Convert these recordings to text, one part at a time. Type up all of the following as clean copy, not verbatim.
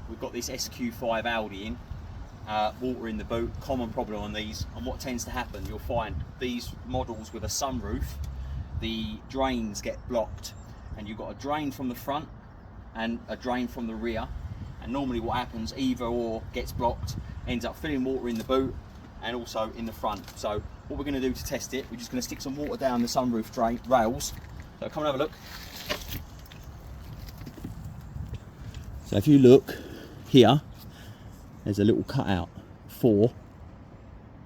we've got this SQ5 Audi in, water in the boot, common problem on these. And what tends to happen, you'll find these models with a sunroof, the drains get blocked, and you've got a drain from the front and a drain from the rear. And normally what happens, either or gets blocked, ends up filling water in the boot and also in the front. So what we're going to do to test it, we're just going to stick some water down the sunroof drain rails. So come and have a look. So if you look here, there's a little cutout for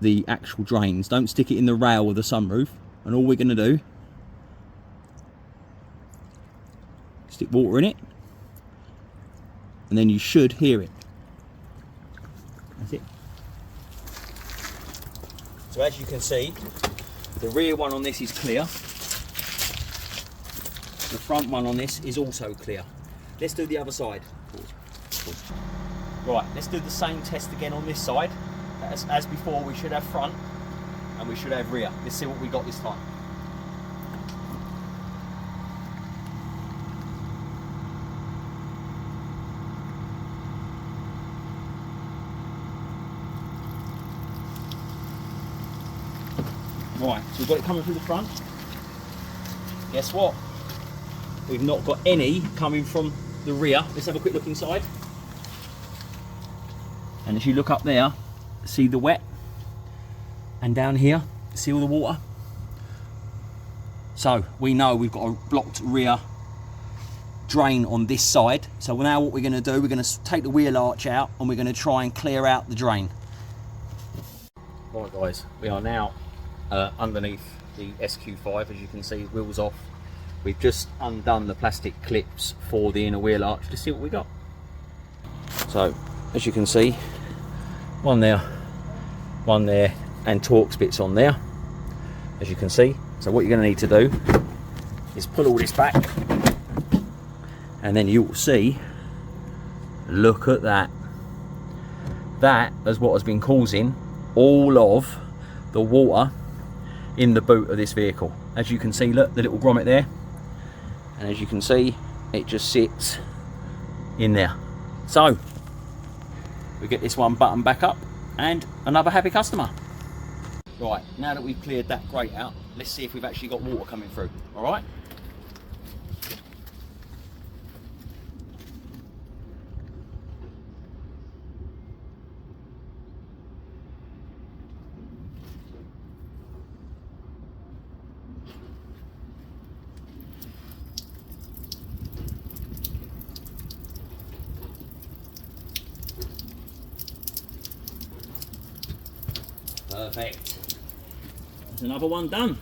the actual drains. Don't stick it in the rail of the sunroof. And all we're going to do, stick water in it, and then you should hear it. That's it. So as you can see, the rear one on this is clear. The front one on this is also clear. Let's do the other side. Right, let's do the same test again on this side. As before, we should have front and we should have rear. Let's see what we got this time. Right, so we've got it coming through the front. Guess what? We've not got any coming from the rear. Let's have a quick look inside. And as you look up there, see the wet? And down here, see all the water? So we know we've got a blocked rear drain on this side. So now what we're going to do, we're going to take the wheel arch out and we're going to try and clear out the drain. Right guys, we are now underneath the SQ5. As you can see, wheels off. We've just undone the plastic clips for the inner wheel arch. Let's see what we got. So as you can see, one there, and Torx bits on there, as you can see. So what you're going to need to do is pull all this back, and then you will see, look at that. That is what has been causing all of the water in the boot of this vehicle. As you can see, look, the little grommet there, and as you can see, it just sits in there. So we get this one button back up and another happy customer. Right, now that we've cleared that grate out, let's see if we've actually got water coming through. All right. Perfect. There's another one done.